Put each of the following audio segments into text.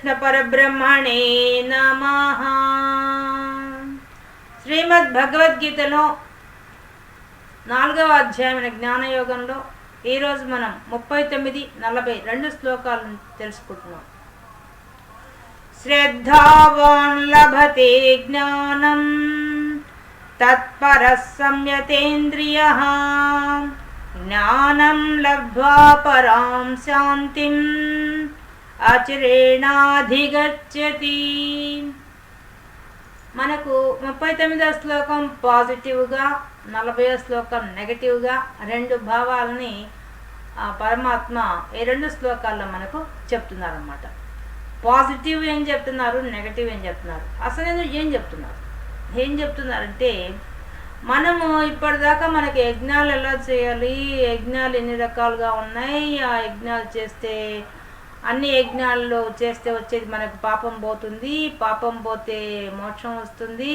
శ్రీకృష్ణ పరబ్రహ్మణే నమః. శ్రీమద్ భగవద్గీతలో 4వ అధ్యాయమైన జ్ఞానయోగంలో ఈరోజు మనం 39, 40 శ్లోకాలను తెలుసుకుంటున్నాం. శ్రద్ధావాన్ లభతే జ్ఞానం తత్పరః సంయతేంద్రియః జ్ఞానం లబ్ధ్వా పరాం శాంతిం ఆచరేణాధిగచ్చతి. మనకు 39వ శ్లోకం పాజిటివ్గా, 40వ శ్లోకం నెగటివ్గా 2 భావాలని పరమాత్మ ఈ 2 శ్లోకాల్లో మనకు చెప్తున్నారన్నమాట. పాజిటివ్ ఏం చెప్తున్నారు, నెగటివ్ ఏం చెప్తున్నారు, అసలు ఏం చెప్తున్నారంటే మనము ఇప్పటిదాకా మనకి యజ్ఞాలు ఎలా చేయాలి, యజ్ఞాలు ఎన్ని రకాలుగా ఉన్నాయి, ఆ యజ్ఞాలు చేస్తే అన్ని యజ్ఞాల్లో చేస్తే వచ్చేది మనకు పాపం పోతుంది, పాపం పోతే మోక్షం వస్తుంది,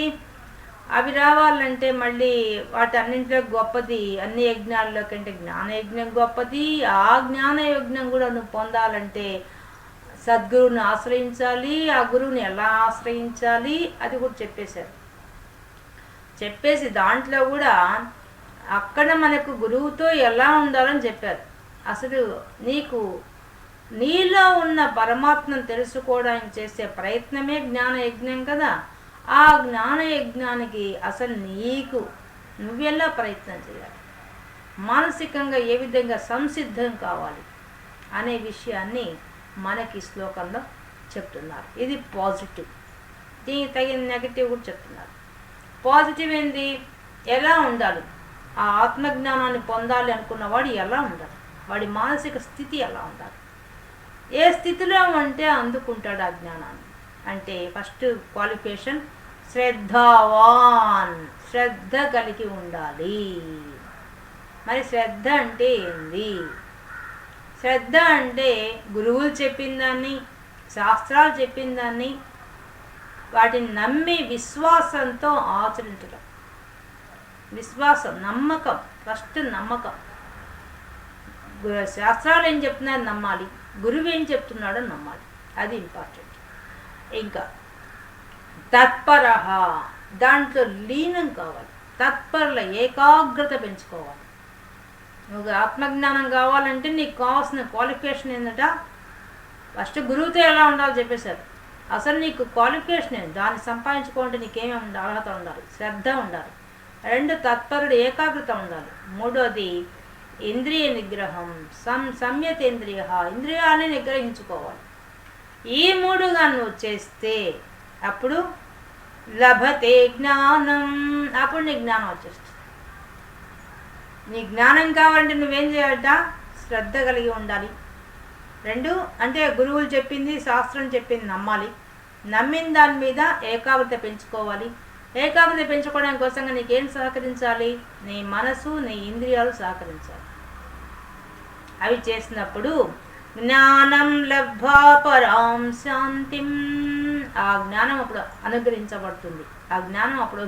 అవి రావాలంటే మళ్ళీ వాటి అన్నింటిలో గొప్పది అన్ని యజ్ఞాల్లో కంటే జ్ఞానయజ్ఞం గొప్పది. ఆ జ్ఞానయజ్ఞం కూడా నువ్వు పొందాలంటే సద్గురువుని ఆశ్రయించాలి, ఆ గురువుని ఎలా ఆశ్రయించాలి అది కూడా చెప్పేసి దాంట్లో కూడా అక్కడ మనకు గురువుతో ఎలా ఉండాలని చెప్పారు. అసలు నీలో ఉన్న పరమాత్మను తెలుసుకోవడానికి చేసే ప్రయత్నమే జ్ఞానయజ్ఞం కదా. ఆ జ్ఞానయజ్ఞానికి అసలు నువ్వెలా ప్రయత్నం చేయాలి, మానసికంగా ఏ విధంగా సంసిద్ధం కావాలి అనే విషయాన్ని మనకి శ్లోకంలో చెప్తున్నారు. ఇది పాజిటివ్. దీనికి తగిన నెగటివ్ కూడా చెప్తున్నారు. పాజిటివ్ ఏంది, ఎలా ఉండాలి, ఆ ఆత్మజ్ఞానాన్ని పొందాలి అనుకున్నవాడు ఎలా ఉండాలి, వాడి మానసిక స్థితి ఎలా ఉండాలి, ఏ స్థితిలో ఉంటే అందుకుంటాడు ఆ జ్ఞానాన్ని. అంటే ఫస్ట్ క్వాలిఫికేషన్ శ్రద్ధావాన్, శ్రద్ధ కలిగి ఉండాలి. మరి శ్రద్ధ అంటే ఏంది? శ్రద్ధ అంటే గురువులు చెప్పిన దాన్ని, శాస్త్రాలు చెప్పిన దాన్ని వాటిని నమ్మి విశ్వాసంతో ఆచరించడం. విశ్వాసం, నమ్మకం, ఫస్ట్ నమ్మకం. శాస్త్రాలు ఏం చెప్తున్నారో నమ్మాలి, గురువు ఏం చెప్తున్నాడో నమ్మాలి, అది ఇంపార్టెంట్. ఇంకా తత్పరః, దాంట్లో లీనం కావాలి. తత్పరల ఏకాగ్రత పెంచుకోవాలి. నువ్వు ఆత్మజ్ఞానం కావాలంటే నీకు కావాల్సిన క్వాలిఫికేషన్ ఏంటంట, ఫస్ట్ గురువుతో ఎలా ఉండాలో చెప్పేశారు. అసలు నీకు క్వాలిఫికేషన్ ఏంటి, దాన్ని సంపాదించుకోవాలంటే నీకేమేమి అర్హత ఉండాలి, శ్రద్ధ ఉండాలి. 2 తత్పరుడు ఏకాగ్రత ఉండాలి. 3వది ఇంద్రియ నిగ్రహం, సంయతేంద్రియ, ఇంద్రియాలని నిగ్రహించుకోవాలి. ఈ 3గా నువ్వు చేస్తే అప్పుడు లభతే జ్ఞానం, అప్పుడు నీ జ్ఞానం వచ్చేస్తుంది. నీ జ్ఞానం కావాలంటే నువ్వేం చేయాలట, శ్రద్ధ కలిగి ఉండాలి. 2 అంటే గురువులు చెప్పింది, శాస్త్రం చెప్పింది నమ్మాలి. నమ్మిన దాని మీద ఏకాగ్రత పెంచుకోవాలి. ఏకాగ్రత పెంచుకోవడానికి కోసంగా నీకేం సహకరించాలి, నీ మనసు, నీ ఇంద్రియాలు సహకరించాలి. అవి చేసినప్పుడు జ్ఞానం లబ్ధ్వా పరాం శాంతిం, ఆ జ్ఞానం అప్పుడు అనుగ్రహించబడుతుంది. ఆ జ్ఞానం అప్పుడు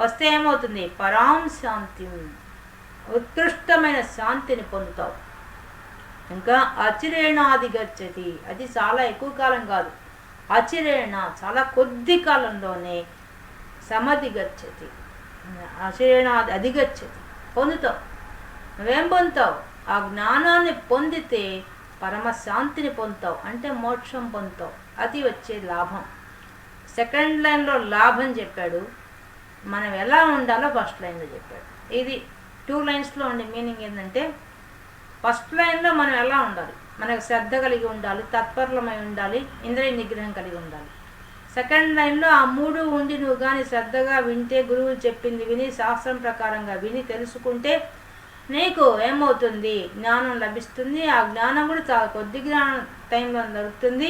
వస్తే ఏమవుతుంది, పరాం శాంతిం, ఉత్కృష్టమైన శాంతిని పొందుతావు. ఇంకా అచిరేణాధిగచ్చతి, అది చాలా ఎక్కువ కాలం కాదు, అచిరేణ చాలా కొద్ది కాలంలోనే సమధిగచ్చతి, అధిగచ్చతి పొందుతావు. నువ్వేం పొందుతావు, ఆ జ్ఞానాన్ని పొందితే పరమశాంతిని పొందుతావు, అంటే మోక్షం పొందుతావు. అది వచ్చే లాభం. సెకండ్ లైన్లో లాభం చెప్పాడు, మనం ఎలా ఉండాలో ఫస్ట్ లైన్లో చెప్పాడు. ఇది 2 లైన్స్లో ఉండే మీనింగ్ ఏంటంటే, ఫస్ట్ లైన్లో మనం ఎలా ఉండాలి, మనకు శ్రద్ధ కలిగి ఉండాలి, తత్పరమై ఉండాలి, ఇంద్రియ నిగ్రహం కలిగి ఉండాలి. సెకండ్ లైన్లో ఆ 3 ఉండి నువ్వు కానీ శ్రద్ధగా వింటే, గురువులు చెప్పింది విని, శాస్త్రం ప్రకారంగా విని తెలుసుకుంటే నీకు ఏమవుతుంది, జ్ఞానం లభిస్తుంది. ఆ జ్ఞానం కూడా చాలా కొద్ది టైంలో దొరుకుతుంది.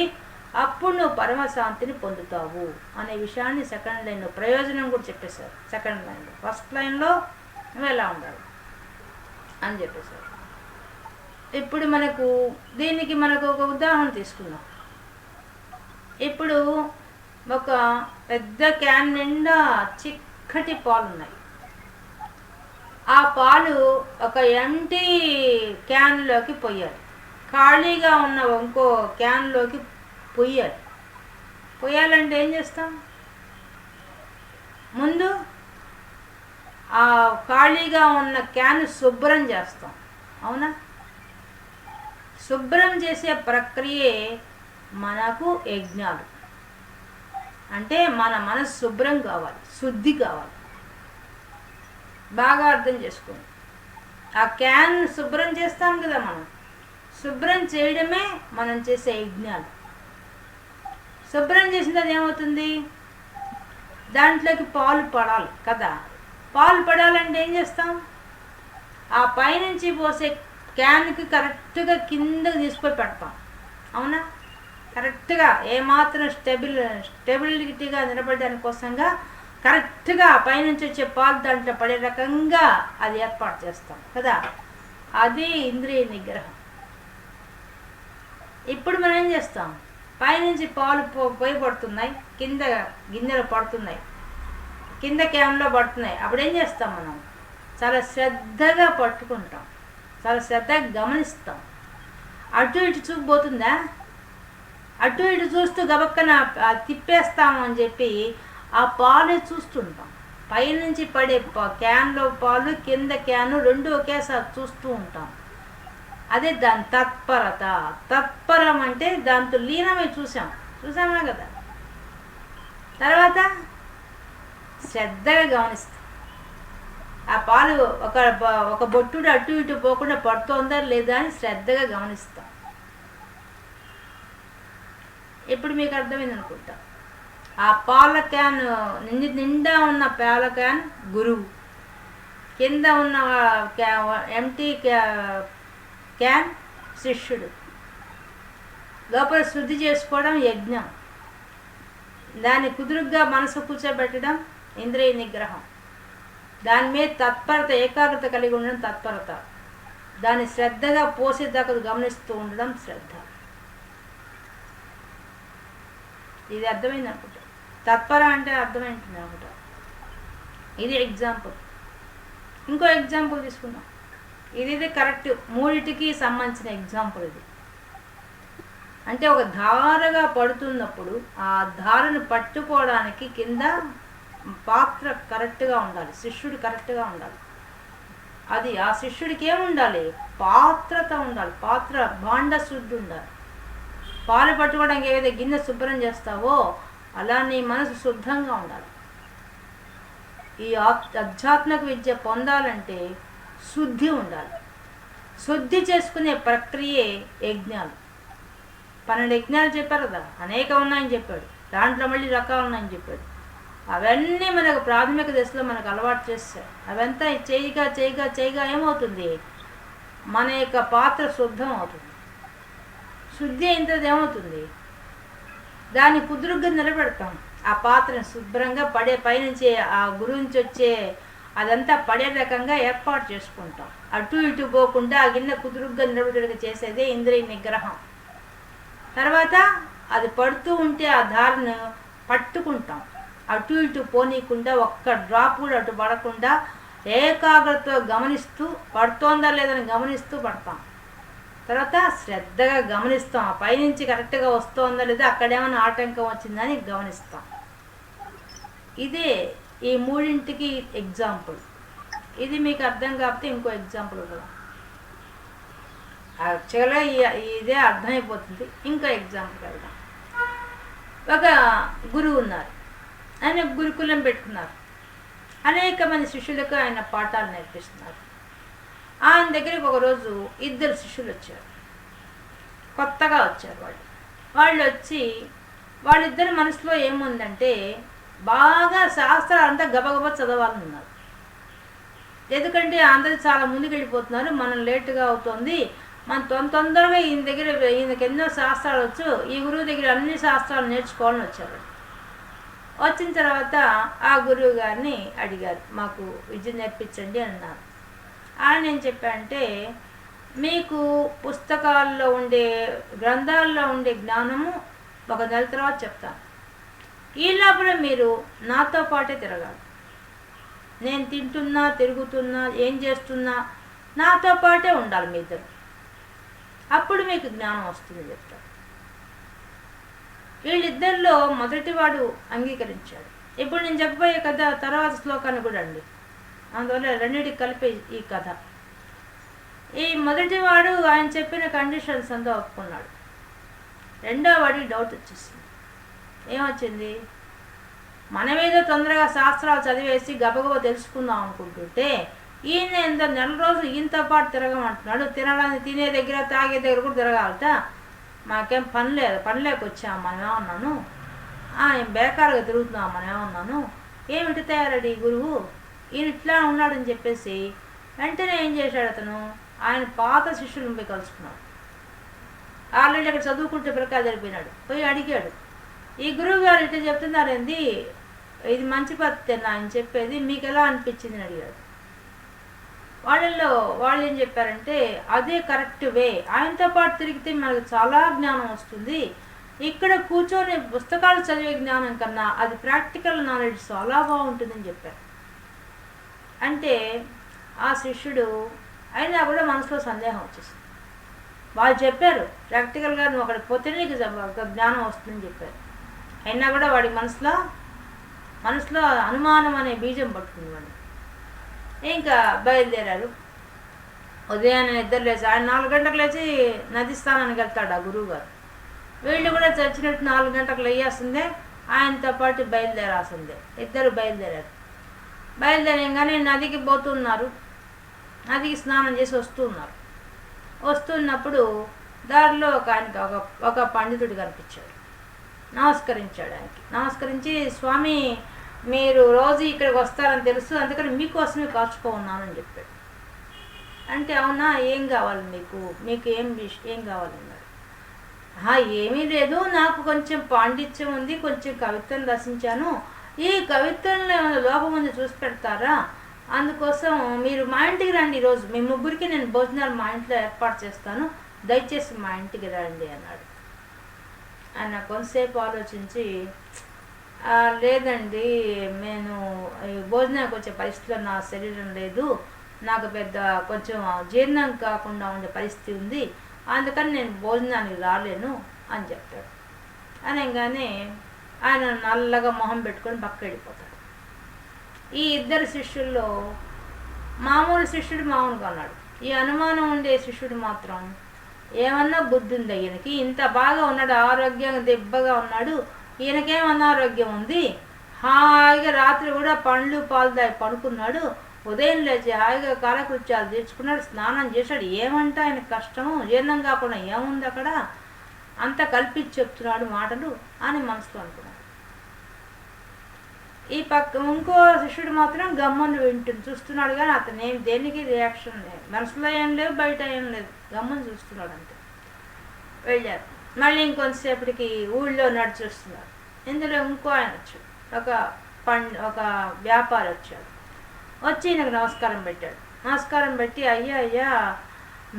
అప్పుడు నువ్వు పరమశాంతిని పొందుతావు అనే విషయాన్ని సెకండ్ లైన్లో ప్రయోజనం కూడా చెప్పేశారు. సెకండ్ లైన్లో, ఫస్ట్ లైన్లో నువ్వు ఎలా ఉండాలి అని చెప్పేశారు. ఇప్పుడు దీనికి మనకు ఒక ఉదాహరణ తీసుకుందాం. ఇప్పుడు ఒక పెద్ద క్యాన్ నిండా చిక్కటి పాలు ఉన్నాయి. ఆ పాలు ఒక ఎంటీ క్యాన్లోకి పోయాలి. ఖాళీగా ఉన్న ఇంకో క్యాన్లోకి పొయ్యాలి. పొయ్యాలంటే ఏం చేస్తాం? ముందు ఆ ఖాళీగా ఉన్న క్యాన్ శుభ్రం చేస్తాం, అవునా? శుభ్రం చేసే ప్రక్రియే మనకు యజ్ఞాలు. అంటే మన మనసు శుభ్రం కావాలి, శుద్ధి కావాలి. బాగా అర్థం చేసుకోండి. ఆ క్యాన్ శుభ్రం చేస్తాం కదా, మనం శుభ్రం చేయడమే మనం చేసే యజ్ఞాలు. శుభ్రం చేసిన తర్వాత ఏమవుతుంది? దాంట్లోకి పాలు పడాలి కదా. పాలు పడాలంటే ఏం చేస్తాం? ఆ పైనుంచి పోసే క్యాన్కి కరెక్ట్గా కిందకి తీసుకొని పెడతాం, అవునా? కరెక్ట్గా ఏమాత్రం స్టెబిలిటీగా నిలబడడానికి కోసంగా కరెక్ట్గా పైనుంచి వచ్చే పాలు దాంట్లో పడే రకంగా అది ఏర్పాటు చేస్తాం కదా. అది ఇంద్రియ నిగ్రహం. ఇప్పుడు మనం ఏం చేస్తాం? పైనుంచి పాలు పోయి పడుతున్నాయి, కింద గిన్నెలు పడుతున్నాయి, కింద క్యాన్లో పడుతున్నాయి. అప్పుడు ఏం చేస్తాం? మనం చాలా శ్రద్ధగా పట్టుకుంటాం, చాలా శ్రద్ధగా గమనిస్తాం. అటు ఇటు చూపుపోతుందా? అటు ఇటు చూస్తూ గబక్కన తిప్పేస్తాము అని చెప్పి ఆ పాలు చూస్తుంటాం. పైనుంచి పడే క్యాన్లో పాలు, కింద క్యాను రెండు ఒకేసారి చూస్తూ ఉంటాం. అదే దాని తత్పరత. తత్పరం అంటే దాంతో లీనమై చూసామా కదా. తర్వాత శ్రద్ధగా గమనిస్తాం. ఆ పాలు ఒక బొట్టుడు అటు ఇటు పోకుండా పడుతోందా లేదా అని శ్రద్ధగా గమనిస్తాం. ఇప్పుడు మీకు అర్థమైంది అనుకుంటా. ఆ పాల క్యాన్ నిండా ఉన్న పాల క్యాన్ గురువు, కింద ఉన్న ఎంటీ క్యాన్ శిష్యుడు. లోపల శుద్ధి చేసుకోవడం యజ్ఞం, దాన్ని కుదురుగ్గా మనసు కూర్చోబెట్టడం ఇంద్రియ నిగ్రహం, దాని మీద తత్పరత, ఏకాగ్రత కలిగి ఉండడం తత్పరత, దాన్ని శ్రద్ధగా పోసేదాకా గమనిస్తూ ఉండడం శ్రద్ధ. ఇది అర్థమైంది అనుకుంటా. తత్పర అంటే అర్థమైంటుంది అనుకుంటా. ఇది ఎగ్జాంపుల్. ఇంకో ఎగ్జాంపుల్ తీసుకుందాం. ఇది కరెక్ట్, మూడిటికి సంబంధించిన ఎగ్జాంపుల్ ఇది. అంటే ఒక ధారగా పడుతున్నప్పుడు ఆ ధారను పట్టుకోవడానికి కింద పాత్ర కరెక్ట్గా ఉండాలి, శిష్యుడు కరెక్ట్గా ఉండాలి. అది ఆ శిష్యుడికి ఏముండాలి? పాత్రత ఉండాలి, పాత్ర భాండ శుద్ధి ఉండాలి. పాలు పట్టుకోవడానికి ఏదైతే గిన్నె శుభ్రం చేస్తావో అలా నీ మనసు శుద్ధంగా ఉండాలి. ఈ ఆధ్యాత్మిక విద్య పొందాలంటే శుద్ధి ఉండాలి. శుద్ధి చేసుకునే ప్రక్రియే యజ్ఞాలు. 12 యజ్ఞాలు చెప్పారు కదా, అనేక ఉన్నాయని చెప్పాడు. దాంట్లో మళ్ళీ రకాలు ఉన్నాయని చెప్పాడు. అవన్నీ మనకు ప్రాథమిక దశలో మనకు అలవాటు చేస్తారు. అవంతా చేయగా ఏమవుతుంది? మన యొక్క పాత్ర శుద్ధం అవుతుంది. శుద్ధి అయిన తర్వాత ఏమవుతుంది? దాన్ని కుదురుగ్గా నిలబెడతాం. ఆ పాత్రను శుభ్రంగా పైనుంచి ఆ గురించి వచ్చే అదంతా పడే రకంగా ఏర్పాటు చేసుకుంటాం. అటు ఇటు పోకుండా ఆ గిన్నె కుదురుగ్గా నిలబెట్టడానికి చేసేదే ఇంద్రియ నిగ్రహం. తర్వాత అది పడుతూ ఉంటే ఆ దారిని పట్టుకుంటాం, అటు ఇటు పోనీయకుండా, ఒక్క డ్రాప్ కూడా అటు పడకుండా ఏకాగ్రతతో గమనిస్తూ, పడుతోందా లేదని గమనిస్తూ పడతాం. తర్వాత శ్రద్ధగా గమనిస్తాం, ఆ పైనుంచి కరెక్ట్గా వస్తుందా లేదా, అక్కడేమైనా ఆటంకం వచ్చిందని గమనిస్తాం. ఇదే ఈ మూడింటికి ఎగ్జాంపుల్. ఇది మీకు అర్థం కాకపోతే ఇంకో ఎగ్జాంపుల్ కూడా యాక్చువల్గా ఇదే అర్థమైపోతుంది. ఇంకో ఎగ్జాంపుల్ వెళ్దాం. ఒక గురువు ఉన్నారు, ఆయన గురుకులం పెట్టుకున్నారు. అనేక మంది శిష్యులకు ఆయన పాఠాలు నేర్పిస్తున్నారు. ఆయన దగ్గరికి ఒకరోజు 2 శిష్యులు వచ్చారు, కొత్తగా వచ్చారు. వాళ్ళు వచ్చి వాళ్ళిద్దరి మనసులో ఏముందంటే బాగా శాస్త్రాలంతా గబగబా చదవాలని ఉన్నారు. ఎందుకంటే అందరూ చాలా ముందుకు వెళ్ళిపోతున్నారు, మనం లేటుగా అవుతుంది, మనం తొందరగా ఈయనకి ఎన్నో శాస్త్రాలు వచ్చు, ఈ గురువు దగ్గర అన్ని శాస్త్రాలు నేర్చుకోవాలని వచ్చారు. వచ్చిన తర్వాత ఆ గురువు గారిని అడిగారు, మాకు విద్య నేర్పించండి అన్నారు. ఆయన ఏం చెప్పారంటే, మీకు పుస్తకాల్లో ఉండే, గ్రంథాల్లో ఉండే జ్ఞానము 1 నెల తర్వాత చెప్తాను. ఈ లోపల మీరు నాతో పాటే తిరగాలి. నేను తింటున్నా, తిరుగుతున్నా, ఏం చేస్తున్నా నాతో పాటే ఉండాలి మీ ఇద్దరు. అప్పుడు మీకు జ్ఞానం వస్తుంది చెప్తారు. వీళ్ళిద్దరిలో మొదటివాడు అంగీకరించాడు. ఇప్పుడు నేను చెప్పబోయే కథ తర్వాత శ్లోకాన్ని కూడా అండి, అందువల్ల రెండింటికి కలిపి ఈ కథ. ఈ మొదటివాడు ఆయన చెప్పిన కండిషన్స్ అంతా ఒప్పుకున్నాడు. రెండో వాడికి డౌట్ వచ్చేసింది. ఏమొచ్చింది? మనమేదో తొందరగా శాస్త్రాలు చదివేసి గబగబా తెలుసుకుందాం అనుకుంటుంటే ఈయన నెల రోజులు ఈయనతో పాటు తిరగమంటున్నాడు. తినడానికి తినే దగ్గర తాగే దగ్గర కూడా తిరగాలట. మాకేం పని లేకొచ్చాం మనమేమన్నాను, ఏం బేకారుగా తిరుగుతున్నాం మనమేమన్నాను, ఏమిటి తయారడి గురువు ఈయన ఇట్లా ఉన్నాడని చెప్పేసి వెంటనే ఏం చేశాడు అతను, ఆయన పాత శిష్యులను పోయి కలుసుకున్నాడు. ఆల్రెడీ అక్కడ చదువుకుంటే ప్రకారం జరిపినాడు. పోయి అడిగాడు, ఈ గురువు గారు ఇట్లా చెప్తున్నారేంది, ఇది మంచి పద్ధతి ఆయన చెప్పేది, మీకు ఎలా అనిపించింది అని అడిగాడు. వాళ్ళు ఏం చెప్పారంటే, అదే కరెక్ట్ వే, ఆయనతో పాటు తిరిగితే మనకు చాలా జ్ఞానం వస్తుంది, ఇక్కడ కూర్చొని పుస్తకాలు చదివే జ్ఞానం కన్నా అది ప్రాక్టికల్ నాలెడ్జ్ చాలా బాగుంటుందని చెప్పారు. అంటే ఆ శిష్యుడు అయినా కూడా మనసులో సందేహం వచ్చేసింది. వాళ్ళు చెప్పారు ప్రాక్టికల్గా నువ్వు అక్కడ పోతే నీకు జ్ఞానం వస్తుందని చెప్పారు. అయినా కూడా వాడి మనసులో అనుమానం అనే బీజం పట్టుకుంది. వాడు ఇంకా బయలుదేరారు. ఉదయాన్నే నిద్ర లేచి ఆయన 4 గంటలకు లేచి నది స్నానానికి వెళ్తాడు ఆ గురువు గారు. వీళ్ళు కూడా చచ్చినట్టు 4 గంటలకు లేయాల్సిందే, ఆయనతో పాటు బయలుదేరాల్సిందే. ఇద్దరు బయలుదేరారు. బయలుదేరంగానే నదికి పోతున్నారు. నదికి స్నానం చేసి వస్తున్నప్పుడు దారిలో ఆయనకి ఒక పండితుడు కనిపించాడు. నమస్కరించాడు. ఆయనకి నమస్కరించి, స్వామి మీరు రోజు ఇక్కడికి వస్తారని తెలుసు, అందుకని మీకోసమే కాచుకోన్నానని చెప్పాడు. అంటే అవునా, ఏం కావాలి మీకు ఏం కావాలన్నాడు. ఏమీ లేదు, నాకు కొంచెం పాండిత్యం ఉంది, కొంచెం కవిత్వం రచించాను, ఈ కవిత్వంలో లోపం ఉంది చూసి పెడతారా, అందుకోసం మీరు మా ఇంటికి రండి, ఈరోజు మీ ముగ్గురికి నేను భోజనాలు మా ఇంట్లో ఏర్పాటు చేస్తాను, దయచేసి మా ఇంటికి రండి అన్నాడు. ఆయన కొంతసేపు ఆలోచించి, లేదండి నేను భోజనానికి వచ్చే పరిస్థితిలో నా శరీరం లేదు, నాకు పెద్ద కొంచెం జీర్ణం కాకుండా ఉండే పరిస్థితి ఉంది, అందుకని నేను భోజనానికి రాలేను అని చెప్తాడు. అనగానే ఆయన నల్లగా మొహం పెట్టుకొని పక్క వెళ్ళిపోతాడు. ఈ ఇద్దరు శిష్యుల్లో మామూలు శిష్యుడు మామూలుగా ఉన్నాడు. ఈ అనుమానం ఉండే శిష్యుడు మాత్రం ఏమన్నా బుద్ధి ఉంది ఈయనకి, ఇంత బాగా ఉన్నాడు, ఆరోగ్యంగా దెబ్బగా ఉన్నాడు, ఈయనకేం అనారోగ్యం ఉంది, హాయిగా రాత్రి కూడా పండ్లు పాలు దాగి పడుకున్నాడు, ఉదయం లేచి హాయిగా కాలకృత్యాలు తీర్చుకున్నాడు, స్నానం చేశాడు, ఏమంటే ఆయన కష్టము జీర్ణం కాకుండా ఏముంది అక్కడ, అంత కల్పించి చెప్తున్నాడు మాటలు అని మనసులో అనుకున్నాడు. ఈ పక్క ఇంకో శిష్యుడు మాత్రం గమ్మును చూస్తున్నాడు, కానీ అతను ఏం దేనికి రియాక్షన్ లేదు, మనసులో ఏం లేవు, బయట ఏం లేదు, గమ్మును చూస్తున్నాడు అంతే. వెళ్ళారు. మళ్ళీ ఇంకొంతసేపటికి ఊళ్ళో నడిచి వస్తున్నారు. ఇందులో ఇంకో ఆయన వచ్చాడు, ఒక వ్యాపారి వచ్చాడు. వచ్చి నాకు నమస్కారం పెట్టాడు. నమస్కారం పెట్టి, అయ్యా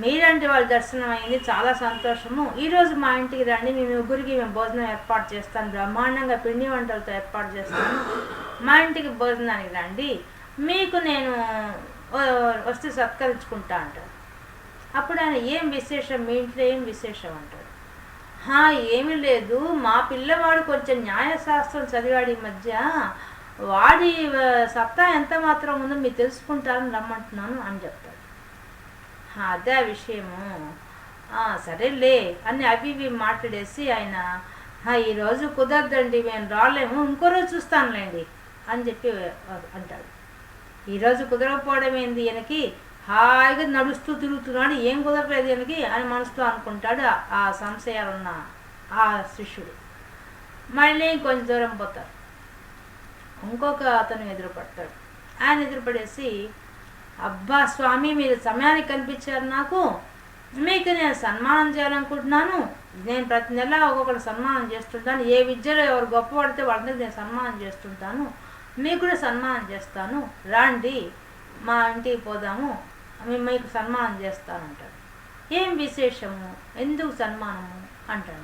మీరంటే వాళ్ళ దర్శనం అయింది, చాలా సంతోషము, ఈరోజు మా ఇంటికి రండి, మీ ముగ్గురికి మేము భోజనం ఏర్పాటు చేస్తాను, బ్రహ్మాండంగా పిండి వంటలతో ఏర్పాటు చేస్తాను, మా ఇంటికి భోజనానికి రండి, మీకు నేను వస్తే సత్కరించుకుంటా అంటాడు. అప్పుడు ఆయన ఏం విశేషం, మీ ఇంట్లో ఏం విశేషం అంటాడు. ఏమీ లేదు, మా పిల్లవాడు కొంచెం న్యాయశాస్త్రం చదివాడు ఈ మధ్య, వాడి సత్తా ఎంత మాత్రం ఉందో మీరు తెలుసుకుంటారని రమ్మంటున్నాను అని చెప్తాడు. అదే విషయము, సరేలే అని అవి మాట్లాడేసి ఆయన, ఈరోజు కుదరదండి మేము రాలేము, ఇంకో రోజు చూస్తానులేండి అని చెప్పి అంటాడు. ఈరోజు కుదరకపోవడం ఏంది, ఈయనకి హాయిగా నడుస్తూ తిరుగుతున్నాడు, ఏం కుదరలేదు ఈయనకి అని మనసులో అనుకుంటాడు ఆ సంశయాలున్న ఆ శిష్యుడు. మళ్ళీ కొంచెం దూరం పోతారు. ఇంకొక అతను ఎదురుపడతాడు. ఆయన ఎదురుపడేసి, అబ్బా స్వామి మీరు సమయానికి కనిపించారు, నాకు మీకు నేను సన్మానం చేయాలనుకుంటున్నాను, నేను ప్రతి నెల ఒక్కొక్కరు సన్మానం చేస్తుంటాను, ఏ విద్యలో ఎవరు గొప్పపడితే వాళ్ళని నేను సన్మానం చేస్తుంటాను, మీకు కూడా సన్మానం చేస్తాను, రండి మా ఇంటికి పోదాము, మీకు సన్మానం చేస్తానంటాడు. ఏం విశేషము, ఎందుకు సన్మానము అంటాడు.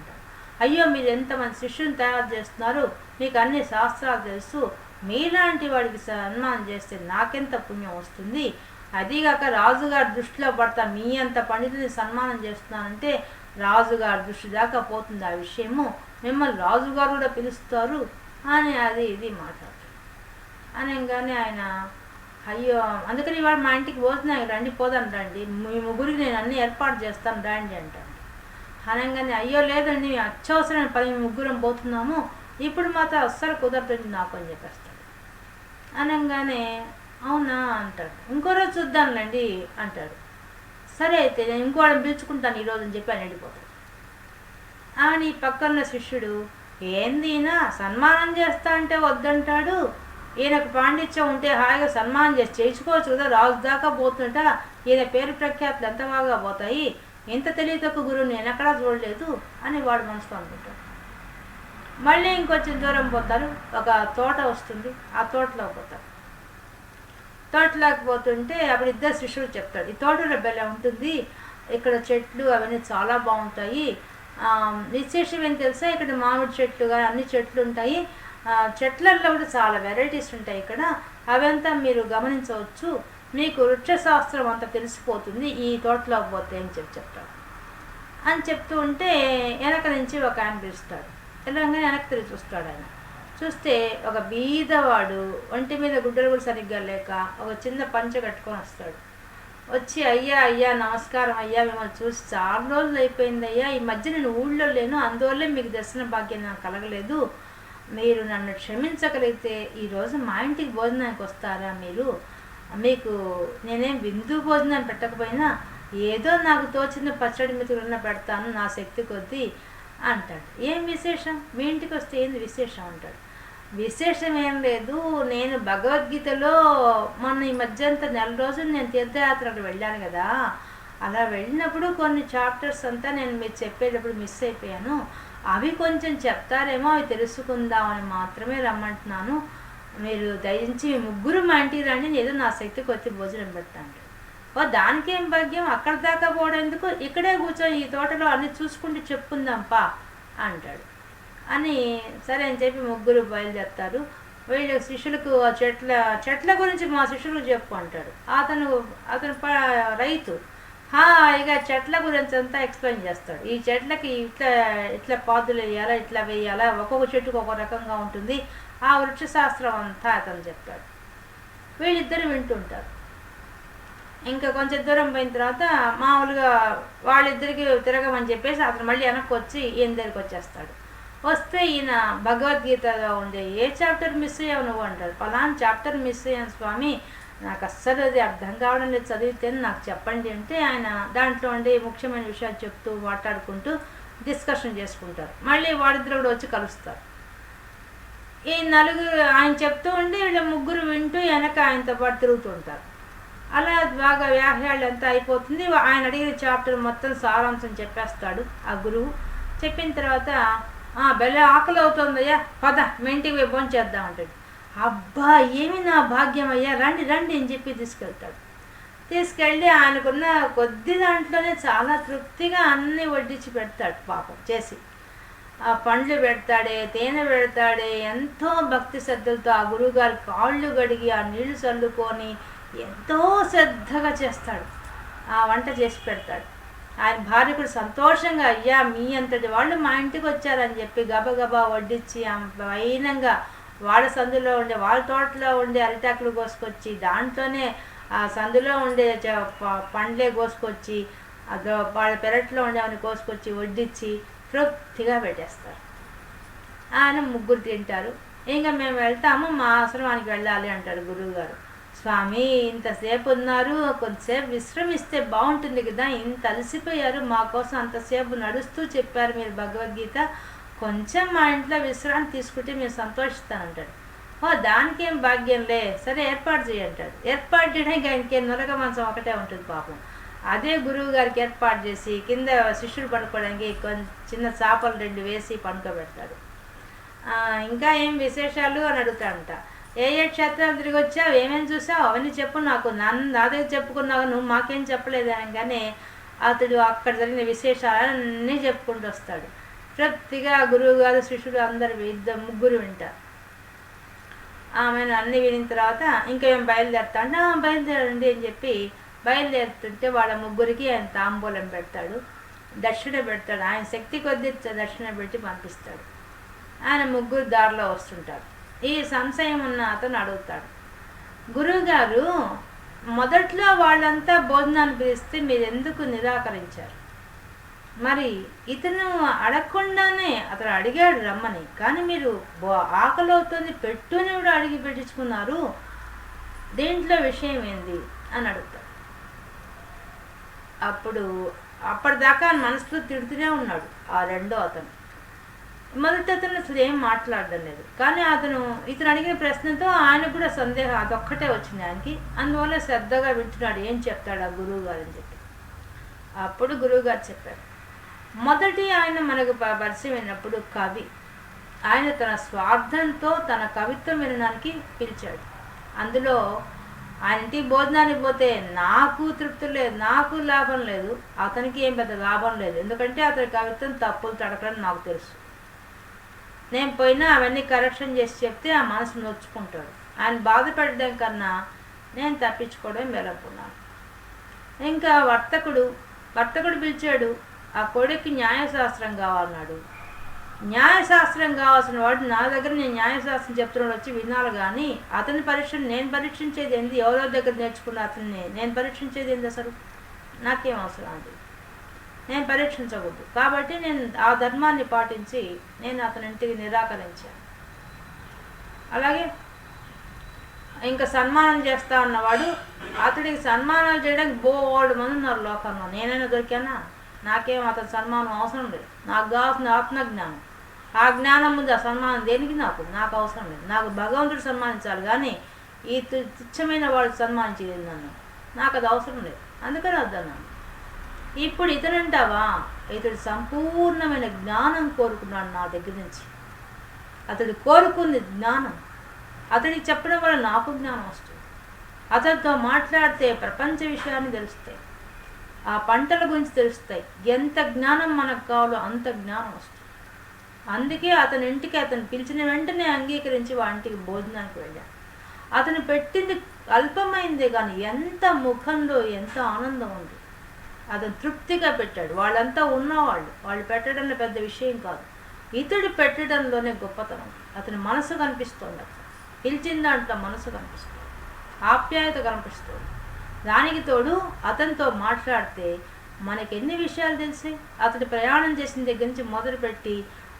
అయ్యో మీరు ఎంతమంది శిష్యుని తయారు చేస్తున్నారు, మీకు అన్ని శాస్త్రాలు తెలుసు, మీలాంటి వాడికి సన్మానం చేస్తే నాకెంత పుణ్యం వస్తుంది, అదీగాక రాజుగారి దృష్టిలో పడతా, మీ అంత పండితుని సన్మానం చేస్తున్నానంటే రాజుగారి దృష్టి దాకా పోతుంది ఆ విషయము, మిమ్మల్ని రాజుగారు కూడా పిలుస్తారు అని అది ఇది మాట్లాడతాడు. అనగానే ఆయన అయ్యో అందుకని ఇవాళ మా ఇంటికి భోజనం రండి, పోదాం రండి, మీ ముగ్గురికి నేను అన్నీ ఏర్పాటు చేస్తాను రండి అంటాడు. అనగానే అయ్యో లేదండి అత్యవసరమైన పని ముగ్గురం పోతున్నాము, ఇప్పుడు మాత్రం అస్సలు కుదరదండి నాకు అని చెప్పేస్తాడు. అనగానే అవునా అంటాడు. ఇంకో రోజు చూద్దాంలేండి అంటాడు. సరే అయితే నేను ఇంకోళ్ళని పిలుచుకుంటాను ఈరోజు అని చెప్పి ఆయన వెళ్ళిపోతాడు. అని పక్కన శిష్యుడు ఏందినా సన్మానం చేస్తా అంటే వద్దంటాడు, ఈయనకు పాండిత్యం ఉంటే హాయిగా సన్మానం చేసి చేయించుకోవచ్చు కదా, రాజు దాకా పోతుంట ఈయన పేరు ప్రఖ్యాతులు ఎంత బాగా పోతాయి, ఇంత తెలియతక్కువ గురువు నేను ఎక్కడా చూడలేదు అని వాడు మనసులో అనుకుంటాడు. మళ్ళీ ఇంకొంచెం దూరం పోతారు, ఒక తోట వస్తుంది, ఆ తోటలో పోతారు. తోటలోకి పోతుంటే అప్పుడు ఇద్దరు శిష్యులు చెప్తాడు, ఈ తోటలో బెల్ల ఉంటుంది, ఇక్కడ చెట్లు అవన్నీ చాలా బాగుంటాయి, విశేషం ఏం తెలుసా ఇక్కడ మామిడి చెట్లు కానీ అన్ని చెట్లు ఉంటాయి, చెట్లల్లో కూడా చాలా వెరైటీస్ ఉంటాయి ఇక్కడ, అవంతా మీరు గమనించవచ్చు, మీకు వృక్షశాస్త్రం అంతా తెలిసిపోతుంది ఈ తోటలోకి పోతే అని చెప్తాడు. అని చెప్తూ ఉంటే వెనక నుంచి ఒక ఆయన పిలుస్తాడు. తెలంగాణ వెనక్కి తిరిగి చూస్తాడు. ఆయన చూస్తే ఒక బీదవాడు ఒంటి మీద గుడ్డలు కూడా సరిగ్గా లేక ఒక చిన్న పంచ కట్టుకొని వస్తాడు. వచ్చి అయ్యా అయ్యా నమస్కారం అయ్యా, మిమ్మల్ని చూసి చాలా రోజులు అయిపోయింది అయ్యా, ఈ మధ్య నేను ఊళ్ళో లేను, అందువల్లే మీకు దర్శన భాగ్యం నాకు కలగలేదు, మీరు నన్ను క్షమించగలిగితే ఈరోజు మా ఇంటికి భోజనానికి వస్తారా మీరు, మీకు నేనేం విందు భోజనం పెట్టకపోయినా ఏదో నాకు తోచిన పచ్చడి మితులున్న పెడతాను నా శక్తి కొద్దీ అంటాడు. ఏం విశేషం, మీ ఇంటికి వస్తే ఏంది విశేషం అంటాడు. విశేషం ఏం లేదు, నేను భగవద్గీతలో మొన్న ఈ మధ్యంతా నెల రోజులు నేను తీర్థయాత్రకు వెళ్ళాను కదా, అలా వెళ్ళినప్పుడు కొన్ని చాప్టర్స్ అంతా నేను మీరు చెప్పేటప్పుడు మిస్ అయిపోయాను, అవి కొంచెం చెప్తారేమో అవి తెలుసుకుందామని మాత్రమే రమ్మంటున్నాను, మీరు దయించి ముగ్గురు మా ఇంటికి రండి, ఏదో నా శక్తికి వచ్చి భోజనం పెడతాను. ఓ దానికేం భాగ్యం, అక్కడ దాకా పోవడెందుకు, ఇక్కడే కూర్చొని ఈ తోటలో అన్ని చూసుకుంటూ చెప్పుకుందాంపా అంటాడు. అని సరే అని చెప్పి ముగ్గురు బయలుదేరుతారు. వీళ్ళు శిష్యులకు ఆ చెట్ల గురించి మా శిష్యులకు చెప్పు అంటాడు. అతను రైతు హాయిగా చెట్ల గురించి అంతా ఎక్స్ప్లెయిన్ చేస్తాడు. ఈ చెట్లకి ఇట్లా పాదులు వేయాలా, ఇట్లా వేయాలా, ఒక్కొక్క చెట్టుకు ఒక రకంగా ఉంటుంది, ఆ వృక్షశాస్త్రం అంతా అతను చెప్తాడు. వీళ్ళిద్దరు వింటుంటారు. ఇంకా కొంచెం దూరం పోయిన తర్వాత మామూలుగా వాళ్ళిద్దరికి తిరగమని చెప్పేసి అతను మళ్ళీ వెనక్కి వచ్చి ఈయన దగ్గరికి వచ్చేస్తాడు. వస్తే ఈయన భగవద్గీతలో ఉండే ఏ చాప్టర్ మిస్ అయ్యావు నువ్వు అంటాడు. ఫలానా చాప్టర్ మిస్ అయ్యాను స్వామి, నాకు అస్సలు అది అర్థం కావడం లేదు, చదివితే నాకు చెప్పండి అంటే ఆయన దాంట్లో ఉండే ముఖ్యమైన విషయాలు చెప్తూ మాట్లాడుకుంటూ డిస్కషన్ చేసుకుంటారు. మళ్ళీ వాళ్ళిద్దరు కూడా వచ్చి కలుస్తారు. ఈ నలుగురు ఆయన చెప్తూ ఉంటే వీళ్ళ ముగ్గురు వింటూ వెనక ఆయనతో పాటు తిరుగుతుంటారు. అలా బాగా వ్యాఖ్యాలు అంతా అయిపోతుంది. ఆయన అడిగిన చాప్టర్ మొత్తం సారాంశం చెప్పేస్తాడు ఆ గురువు. చెప్పిన తర్వాత బెల్ల ఆకలి అవుతుందయ్యా, పద మీ ఇంటికి పోయి భోజనం చేద్దాం అంటాడు. అబ్బా ఏమి నా భాగ్యం అయ్యా, రండి రండి అని చెప్పి తీసుకెళ్తాడు. తీసుకెళ్ళి ఆయనకున్న కొద్ది దాంట్లోనే చాలా తృప్తిగా అన్నీ వడ్డించి పెడతాడు పాపం చేసి. ఆ పండ్లు పెడతాడే, తేనె పెడతాడే, ఎంతో భక్తి శ్రద్ధలతో ఆ గురువుగారి కాళ్ళు గడిగి ఆ నీళ్లు చల్లుకొని ఎంతో శ్రద్ధగా చేస్తాడు, ఆ వంట చేసి పెడతాడు. ఆయన భార్య కూడా సంతోషంగా అయ్యా మీ అంతటి వాళ్ళు మా ఇంటికి వచ్చారని చెప్పి గబగబా వడ్డించి వైనంగా వాళ్ళ సందులో ఉండే వాళ్ళ తోటలో ఉండే అరిటాకులు కోసుకొచ్చి దాంట్లోనే ఆ సందులో ఉండే పండ్లే కోసుకొచ్చి వాళ్ళ పెరట్లో ఉండేవని కోసుకొచ్చి వడ్డించి తృప్తిగా పెట్టేస్తారు. ఆయన ముగ్గురు తింటారు. ఇంకా మేము వెళ్తాము, మా ఆశ్రమానికి వెళ్ళాలి అంటాడు గురువుగారు. స్వామి ఇంతసేపు ఉన్నారు, కొంతసేపు విశ్రమిస్తే బాగుంటుంది కదా, ఇంత అలసిపోయారు, మా కోసం అంతసేపు నడుస్తూ చెప్పారు మీరు భగవద్గీత, కొంచెం మా ఇంట్లో విశ్రాంతి తీసుకుంటే మేము శంతోషిస్తానంటాడు. దానికేం భాగ్యంలే, సరే ఏర్పాటు చేయంటాడు. ఏర్పాటు చేయడానికి ఆయనకేం నొరగ మంచం ఒకటే ఉంటుంది పాపం. అదే గురువు గారికి ఏర్పాటు చేసి కింద శిష్యుడు పడుకోవడానికి చిన్న చాపలు 2 వేసి పడుకోబెడతాడు. ఇంకా ఏం విశేషాలు అని అడుగుతాడంట. ఏ క్షేత్రాలు తిరిగి వచ్చావు, ఏమేమి చూసావు అవన్నీ చెప్పు, నాకు నా దగ్గర చెప్పుకున్నావు, నువ్వు మాకేం చెప్పలేదు అనగానే అతడు అక్కడ జరిగిన విశేషాలన్నీ చెప్పుకుంటూ వస్తాడు. తృప్తిగా గురువు గారు శిష్యుడు అందరు ముగ్గురు వింటారు. ఆమెను అన్నీ వినిన తర్వాత ఇంకా మేము బయలుదేరుతాడు. బయలుదేరండి అని చెప్పి బయలుదేరుతుంటే వాళ్ళ ముగ్గురికి ఆయన తాంబూలం పెడతాడు. దక్షిణ పెడతాడు. ఆయన శక్తి కొద్దీ దక్షిణ పెట్టి పంపిస్తాడు. ఆయన ముగ్గురు దారిలో వస్తుంటారు. ఈ సంశయం ఉన్న అతను అడుగుతాడు, గురువుగారు మొదట్లో వాళ్ళంతా భోజనాన్ని పిలిస్తే మీరు ఎందుకు నిరాకరించారు? మరి ఇతను అడగకుండానే అతను అడిగాడు రమ్మని, కానీ మీరు ఆకలి అవుతుంది పెట్టుని కూడా అడిగి పెట్టించుకున్నారు, దీంట్లో విషయం ఏంది అని అడుగుతాడు. అప్పటిదాకా మనసులో తిడుతూనే ఉన్నాడు ఆ రెండో అతను. మొదటి అతను అసలు ఏం మాట్లాడడం లేదు, కానీ ఇతను అడిగిన ప్రశ్నతో ఆయనకు కూడా సందేహం అదొక్కటే వచ్చింది ఆయనకి. అందువల్ల శ్రద్ధగా వింటున్నాడు, ఏం చెప్తాడు ఆ గురువు గారు అని చెప్పి. అప్పుడు గురువు గారు చెప్పారు, మొదటి ఆయన మనకు పరిచయం అయినప్పుడు కవి, ఆయన తన స్వార్థంతో తన కవిత్వం వినడానికి పిలిచాడు. అందులో ఆయన ఇంటికి భోజనానికి పోతే నాకు తృప్తి లేదు, నాకు లాభం లేదు, అతనికి ఏం పెద్ద లాభం లేదు. ఎందుకంటే అతని కవిత్వం తప్పులు తడకలని నాకు తెలుసు. నేను పోయినా అవన్నీ కరెక్షన్ చేసి చెప్తే ఆ మనసు నొచ్చుకుంటాడు. ఆయన బాధ పెట్టడం కన్నా నేను తప్పించుకోవడం మేలనుకున్నాను. ఇంకా వర్తకుడు పిలిచాడు. ఆ కొడుక్కి న్యాయశాస్త్రం కావాలన్నాడు. న్యాయశాస్త్రం కావాల్సిన వాడు నా దగ్గర నేను న్యాయశాస్త్రం చెప్తున్నాడు వచ్చి వినాలి, కానీ అతని నేను పరీక్షించేది ఏంది? ఎవరో దగ్గర నేర్చుకున్న అతన్ని నేను పరీక్షించేది ఏంది? అసలు నాకేం అవసరం అది, నేను పరీక్షించకూడదు. కాబట్టి నేను ఆ ధర్మాన్ని పాటించి నేను అతని ఇంటికి నిరాకరించాను. అలాగే ఇంకా సన్మానం చేస్తా ఉన్నవాడు, అతడికి సన్మానాలు చేయడానికి బోల్డ్ మంది ఉన్నారు లోకంలో, నేనైనా దొరికానా? నాకేం అతని సన్మానం అవసరం లేదు. నాకు కావాల్సిన ఆత్మజ్ఞానం, ఆ జ్ఞానం ముందు ఆ సన్మానం దేనికి? నాకు అవసరం లేదు. నాకు భగవంతుడు సన్మానించాలి, కానీ ఈ తుచ్చమైన వాడు సన్మానించలేదు నన్ను, నాకు అది అవసరం లేదు, అందుకని వద్దన్నాను. ఇప్పుడు ఇతనంటావా, ఇతడు సంపూర్ణమైన జ్ఞానం కోరుకున్నాడు నా దగ్గర నుంచి. అతడు కోరుకుంది జ్ఞానం, అతడికి చెప్పడం వల్ల నాకు జ్ఞానం వస్తుంది. అతడితో మాట్లాడితే ప్రపంచ విషయాన్ని తెలుస్తాయి, ఆ పంటల గురించి తెలుస్తాయి, ఎంత జ్ఞానం మనకు కావాలో అంత జ్ఞానం వస్తుంది. అందుకే అతని ఇంటికి అతను పిలిచిన వెంటనే అంగీకరించి వాటికి భోజనానికి వెళ్ళాను. అతను పెట్టింది అల్పమైందే కానీ ఎంత ముఖంలో ఎంత ఆనందం ఉంది. అతను తృప్తిగా పెట్టాడు. వాళ్ళంతా వాళ్ళు పెట్టడంలో పెద్ద విషయం కాదు, ఇతడు పెట్టడంలోనే గొప్పతనం. అతని మనసు కనిపిస్తోంది, అతను పిలిచిన దాంట్లో మనసు కనిపిస్తుంది, ఆప్యాయత కనిపిస్తుంది. దానికి తోడు అతనితో మాట్లాడితే మనకి ఎన్ని విషయాలు తెలిసి, అతడు ప్రయాణం చేసిన దగ్గర నుంచి మొదలుపెట్టి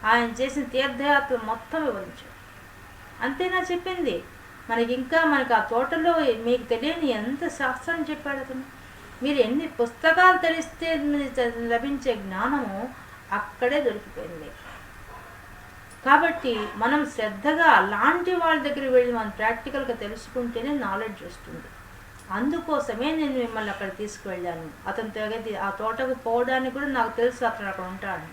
ఆయన చేసిన తీర్థయాత్ర మొత్తం వివరించాడు. అంతేనా చెప్పింది? మనకు ఆ తోటలో మీకు తెలియని ఎంత శాస్త్రం చెప్పాడు అతను. మీరు ఎన్ని పుస్తకాలు తెలిస్తే లభించే జ్ఞానము అక్కడే దొరికిపోయింది. కాబట్టి మనం శ్రద్ధగా అలాంటి వాళ్ళ దగ్గర వెళ్ళి మనం ప్రాక్టికల్గా తెలుసుకుంటేనే నాలెడ్జ్ వస్తుంది. అందుకోసమే నేను మిమ్మల్ని అక్కడ తీసుకువెళ్ళాను. అతని ఆ తోటకు పోవడానికి కూడా నాకు తెలుసు అతను అక్కడ ఉంటాడు,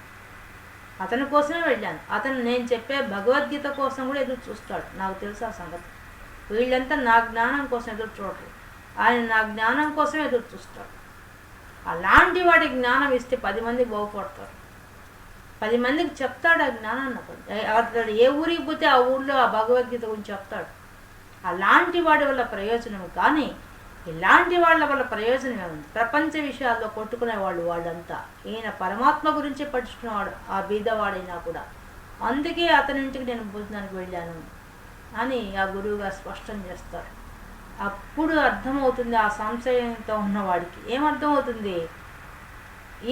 అతని కోసమే వెళ్ళాను. అతను నేను చెప్పే భగవద్గీత కోసం కూడా ఎదురు చూస్తాడు, నాకు తెలుసు ఆ సంగతి. వీళ్ళంతా నా జ్ఞానం కోసం ఎదురు చూడరు, ఆయన నా జ్ఞానం కోసం ఎదురు చూస్తాడు. అలాంటి వాడికి జ్ఞానం ఇస్తే 10 మంది బాగుపడతారు, 10 మందికి చెప్తాడు ఆ జ్ఞానాన్ని. అతడు ఏ ఊరికి పోతే ఆ ఊళ్ళో ఆ భగవద్గీత గురించి చెప్తాడు. అలాంటి వాడి వల్ల ప్రయోజనం, కానీ ఇలాంటి వాళ్ళ వల్ల ప్రయోజనమే ఉంది. ప్రపంచ విషయాల్లో కొట్టుకునే వాళ్ళంతా, ఈయన పరమాత్మ గురించి పట్టించుకునేవాడు ఆ బీదవాడైనా కూడా. అందుకే అతని ఇంటికి నేను భోజనానికి వెళ్ళాను అని ఆ గురువుగా స్పష్టం చేస్తారు. అప్పుడు అర్థమవుతుంది ఆ సంశయంతో ఉన్నవాడికి. ఏమర్థమవుతుంది?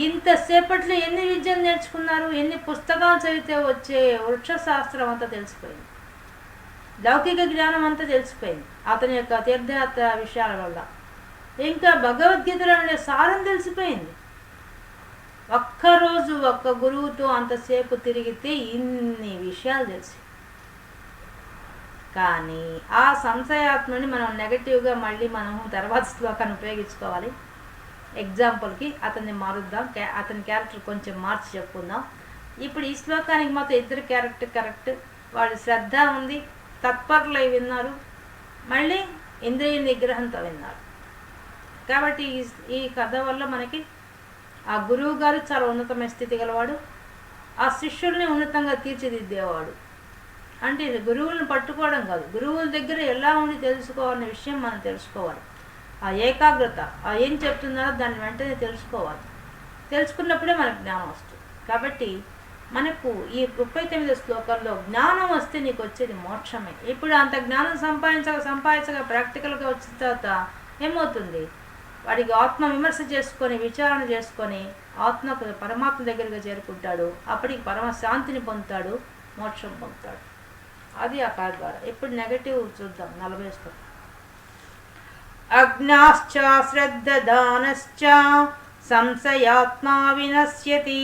ఇంతసేపట్లో ఎన్ని విద్యలు నేర్చుకున్నారు, ఎన్ని పుస్తకాలు చదివితే వచ్చే వృక్షశాస్త్రం అంతా తెలిసిపోయింది, లౌకిక జ్ఞానం అంతా తెలిసిపోయింది అతని యొక్క తీర్థయాత్ర విషయాల వల్ల. ఇంకా భగవద్గీతలో ఉండే సారం తెలిసిపోయింది. ఒక్కరోజు ఒక్క గురువుతో అంతసేపు తిరిగితే ఇన్ని విషయాలు తెలిసి. కానీ ఆ సంశయాత్మని మనం నెగటివ్గా మళ్ళీ మనం తర్వాత శ్లోకాన్ని ఉపయోగించుకోవాలి. ఎగ్జాంపుల్కి అతన్ని మారుద్దాం, అతని క్యారెక్టర్ కొంచెం మార్చి చెప్పుకుందాం. ఇప్పుడు ఈ శ్లోకానికి మొత్తం 2 క్యారెక్టర్ కరెక్ట్, వాళ్ళు శ్రద్ధ ఉంది, తత్పరులై విన్నారు, మళ్ళీ ఇంద్రియ నిగ్రహంతో విన్నారు. కాబట్టి ఈ కథ వల్ల మనకి ఆ గురువు గారు చాలా ఉన్నతమైన స్థితి గలవాడు, ఆ శిష్యుల్ని ఉన్నతంగా తీర్చిదిద్దేవాడు. అంటే గురువులను పట్టుకోవడం కాదు, గురువుల దగ్గర ఎలా ఉండి తెలుసుకోవాలనే విషయం మనం తెలుసుకోవాలి. ఆ ఏకాగ్రత, ఏం చెప్తున్నారో దాన్ని వెంటనే తెలుసుకోవాలి. తెలుసుకున్నప్పుడే మనకు జ్ఞానం వస్తుంది. కాబట్టి మనకు ఈ 39 శ్లోకంలో జ్ఞానం వస్తే నీకు వచ్చేది మోక్షమే. ఇప్పుడు అంత జ్ఞానం సంపాదించగా ప్రాక్టికల్గా వచ్చిన తర్వాత ఏమవుతుంది, వాడికి ఆత్మ విమర్శ చేసుకొని విచారణ చేసుకొని పరమాత్మ దగ్గరగా చేరుకుంటాడు. అప్పటికి పరమశాంతిని పొందుతాడు, మోక్షం పొందుతాడు. అది ఆ కాదు ద్వారా. ఇప్పుడు నెగటివ్ చూద్దాం. 40 శ్లోకం. అజ్ఞాశ్చ శ్రద్ధదానశ్చ సంశయాత్మా వినశ్యతి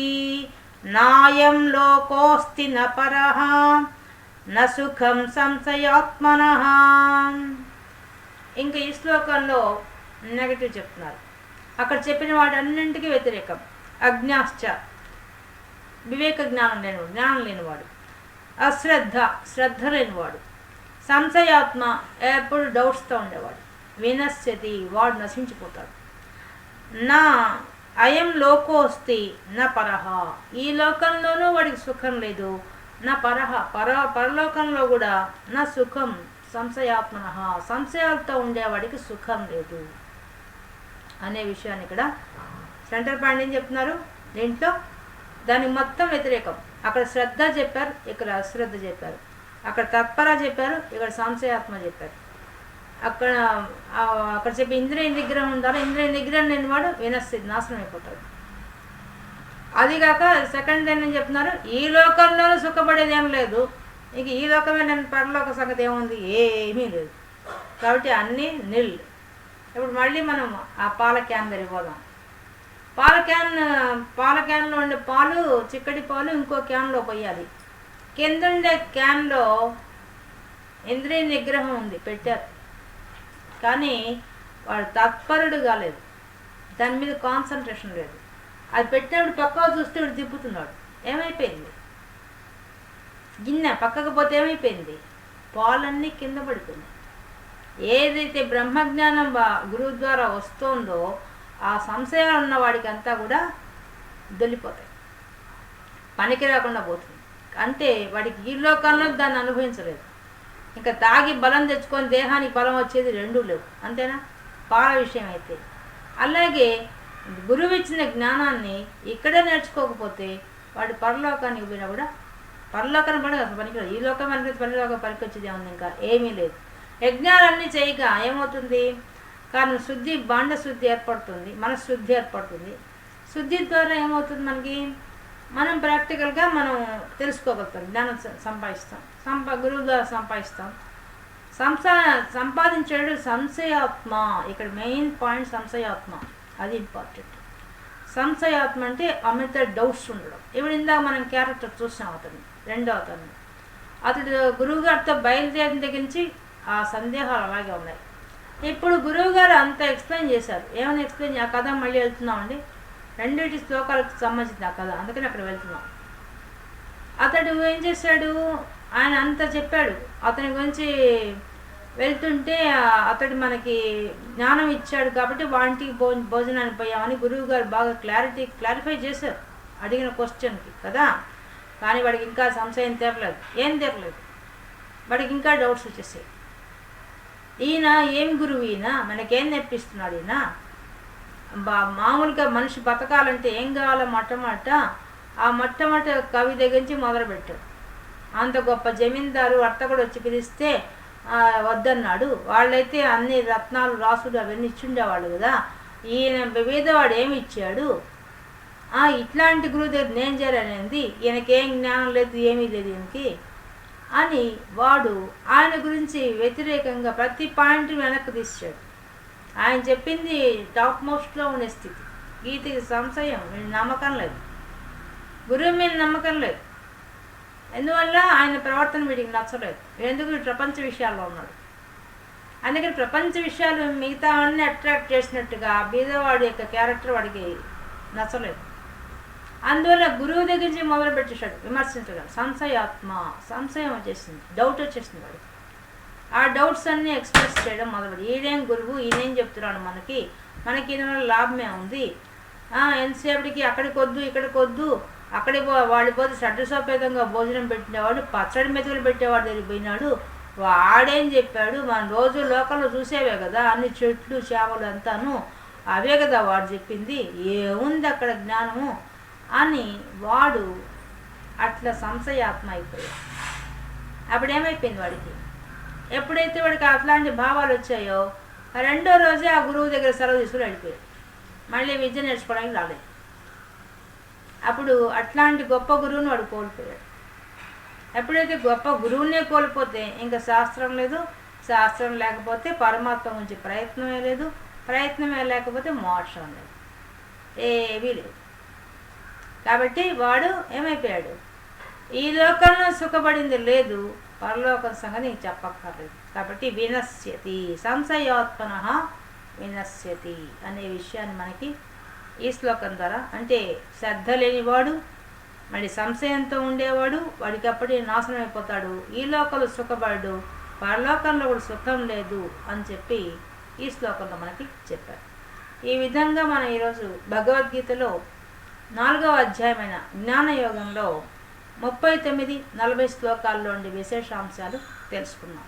నాయం లోకోస్తి న పరః న సుఖం సంశయాత్మనః. ఇంకా ఈ శ్లోకంలో నెగటివ్ చెప్తున్నారు. అక్కడ చెప్పిన వాటన్నింటికీ వ్యతిరేకం. అజ్ఞాశ్చ వివేక జ్ఞానం లేనివాడు, శ్రద్ధ లేనివాడు, సంశయాత్మ ఎప్పుడు డౌట్స్తో ఉండేవాడు, వినశ్యతి వాడు నశించిపోతాడు. నా అయం లోకోస్తి నా పరహ ఈ లోకంలోనూ వాడికి సుఖం లేదు, నా పరలోకంలో కూడా నా సుఖం సంశయాత్మన సంశయాలతో ఉండేవాడికి సుఖం లేదు అనే విషయాన్ని ఇక్కడ సెంటర్ పాయింట్ ఏం చెప్తున్నారు దీంట్లో. దానికి మొత్తం వ్యతిరేకం. అక్కడ శ్రద్ధ చెప్పారు, ఇక్కడ అశ్రద్ధ చెప్పారు. అక్కడ తత్పర చెప్పారు, ఇక్కడ సంశయాత్మ చెప్పారు. అక్కడ చెప్పి ఇంద్రియ నిగ్రహం ఉండాలి. ఇంద్రియ నిగ్రహం లేని వాడు వినస్థితి నాశనం అయిపోతాడు. అదిగాక సెకండ్ ఏం చెప్తున్నారు, ఈ లోకంలోనూ సుఖపడేది ఏం లేదు, ఇక ఈ లోకమే నేను పరలోక సంగతి ఏముంది, ఏమీ లేదు. కాబట్టి అన్నీ నిల్. ఇప్పుడు మళ్ళీ మనం ఆ పాల క్యాన్ దగ్గర పోదాం. పాల క్యాన్లో ఉండే పాలు, చిక్కటి పాలు ఇంకో క్యాన్లో పోయాలి. కింద ఉండే క్యాన్లో ఇంద్రియ నిగ్రహం ఉంది, పెట్టారు. కానీ వాడు తత్పరుడు కాలేదు, దాని మీద కాన్సన్ట్రేషన్ లేదు. అది పెట్టినప్పుడు పక్కకు చూస్తే వీడు తిప్పుతున్నాడు. ఏమైపోయింది? గిన్నె పక్కకు పోతే ఏమైపోయింది? పాలన్నీ కింద పడిపోయింది. ఏదైతే బ్రహ్మజ్ఞానం గురువు ద్వారా వస్తుందో ఆ సంశయాలు ఉన్న వాడికి అంతా కూడా దొల్లిపోతాయి, పనికి రాకుండా పోతుంది. అంటే వాడికి ఈ లోకంలో దాన్ని అనుభవించలేదు. ఇంకా తాగి బలం తెచ్చుకొని దేహానికి బలం వచ్చేది రెండూ లేవు. అంతేనా? పాల విషయం అయితే అలాగే గురువు ఇచ్చిన జ్ఞానాన్ని ఇక్కడే నేర్చుకోకపోతే వాడు పరలోకానికి పోయినా కూడా పరలోకాన్ని పని అసలు పనికిరాదు. ఈ లోకం పనికి పరలోకం పనికి వచ్చేది ఏముంది? ఇంకా ఏమీ లేదు. యజ్ఞాలన్నీ చేయగా ఏమవుతుంది? కారణం శుద్ధి, బాండ శుద్ధి ఏర్పడుతుంది, మనశుద్ధి ఏర్పడుతుంది. శుద్ధి ద్వారా ఏమవుతుంది? మనకి మనం ప్రాక్టికల్గా మనం తెలుసుకోగలుగుతాం, జ్ఞానం సంపాదిస్తాం, గురువు ద్వారా సంపాదిస్తాం. సంపాదించాడు సంశయాత్మ. ఇక్కడ మెయిన్ పాయింట్ సంశయాత్మ, అది ఇంపార్టెంట్. సంశయాత్మ అంటే అమిత డౌట్స్ ఉండడం. ఇప్పుడు ఇందాక మనం క్యారెక్టర్ చూసాం అతన్ని, రెండో అతడు గురువుగారితో బయలుదేరిన దగ్గర నుంచి ఆ సందేహాలు అలాగే ఉన్నాయి. ఇప్పుడు గురువుగారు అంతా ఎక్స్ప్లెయిన్ చేశారు. ఏమైనా ఎక్స్ప్లెయిన్, ఆ కథ మళ్ళీ వెళ్తున్నామండి, రెండింటి శ్లోకాలకు సంబంధించిన ఆ కథ, అందుకని అక్కడ వెళ్తున్నాం. అతడు ఏం చేశాడు? ఆయన అంతా చెప్పాడు. అతని గురించి వెళ్తుంటే అతడు మనకి జ్ఞానం ఇచ్చాడు కాబట్టి వాటికి భోజనాన్ని పోయామని గురువు గారు బాగా క్లారిఫై చేశారు అడిగిన క్వశ్చన్కి కదా. కానీ వాడికి ఇంకా సంశయం తీరలేదు, ఏం తీరలేదు, వాడికి ఇంకా డౌట్స్ వచ్చేసాయి. ఈయన ఏం గురువు, ఈయన మనకేం నేర్పిస్తున్నాడు? ఈయన మామూలుగా మనిషి బతకాలంటే ఏం కావాలో ఆ మొట్టమొదట కవి దగ్గర నుంచి మొదలుపెట్టాడు. అంత గొప్ప జమీందారు వర్తకుడు వచ్చి పిలిస్తే వద్దన్నాడు. వాళ్ళైతే అన్ని రత్నాలు, రాసులు అవన్నీ ఇచ్చుండేవాళ్ళు కదా. ఈయన బీదవాడు ఏమి ఇచ్చాడు? ఇట్లాంటి గురువు దగ్గర నేను చేరానేది, ఈయనకేం జ్ఞానం లేదు, ఏమీ లేదు ఈయనకి అని వాడు ఆయన గురించి వ్యతిరేకంగా ప్రతి పాయింట్ వెనక్కి తీసాడు. ఆయన చెప్పింది టాప్ మోస్ట్లో ఉండే స్థితి. గీతకి సంశయం, నమ్మకం లేదు, గురువు మీద నమ్మకం లేదు. ఎందువల్ల ఆయన ప్రవర్తన వీడికి నచ్చలేదు. ఎందుకు? ప్రపంచ విషయాల్లో ఉన్నాడు. అందుకని ప్రపంచ విషయాలు మిగతా అన్నీ అట్రాక్ట్ చేసినట్టుగా బీదవాడి యొక్క క్యారెక్టర్ వాడికి నచ్చలేదు. అందువల్ల గురువు దగ్గర నుంచి మొదలు పెట్టేశాడు విమర్శించగలడు. సంశయం వచ్చేసింది, డౌట్ వచ్చేసింది వాడికి. ఆ డౌట్స్ అన్నీ ఎక్స్ప్రెస్ చేయడం మొదలుపెట్టి, ఈయనేం గురువు, ఈయనేం చెప్తున్నాడు, మనకి దీనివల్ల లాభమే ఉంది, ఎంతసేపటికి అక్కడికి వద్దు ఇక్కడికి వద్దు, వాళ్ళు పోతే షడ్రసోపేతంగా భోజనం పెట్టినవాడు, పచ్చడి మెతుకులు పెట్టేవాడు దగ్గరికి పోయినాడు, వాడేం చెప్పాడు, మన రోజు లోకల్లో చూసేవే కదా అన్ని చెట్లు చేపలు అంతాను, అవే కదా వాడు చెప్పింది, ఏముంది అక్కడ జ్ఞానము అని వాడు అట్లా సంశయాత్మ అయిపోయాడు. అప్పుడు ఏమైపోయింది వాడికి, ఎప్పుడైతే వాడికి అట్లాంటి భావాలు వచ్చాయో రెండో రోజే ఆ గురువు దగ్గర సెలవు తీసుకుని వెళ్ళిపోయాడు. మళ్ళీ విద్య నేర్చుకోవడానికి రాలేదు. అప్పుడు అట్లాంటి గొప్ప గురువుని వాడు కోల్పోయాడు. ఎప్పుడైతే గొప్ప గురువునే కోల్పోతే ఇంకా శాస్త్రం లేదు, శాస్త్రం లేకపోతే పరమాత్మ గురించి ప్రయత్నమే లేదు, ప్రయత్నమే లేకపోతే మోక్షం లేదు, ఏవీ లేదు. కాబట్టి వాడు ఏమైపోయాడు, ఈ లోకంలో సుఖపడింది లేదు, పరలోకం సంగతి నీకు చెప్పక్కర్లేదు. కాబట్టి వినశ్యతి, సంశయాత్మన వినశ్యతి అనే విషయాన్ని మనకి ఈ శ్లోకం ద్వారా, అంటే శ్రద్ధ లేనివాడు మళ్ళీ సంశయంతో ఉండేవాడు వాడికి అప్పటి నాశనం అయిపోతాడు, ఈ లోకంలో సుఖపడు, పరలోకంలో కూడా సుఖం లేదు అని చెప్పి ఈ శ్లోకంలో మనకి చెప్పారు. ఈ విధంగా మనం ఈరోజు భగవద్గీతలో 4వ అధ్యాయమైన జ్ఞానయోగంలో 39-40 శ్లోకాల్లో ఉండే విశేషాంశాలు తెలుసుకున్నాం.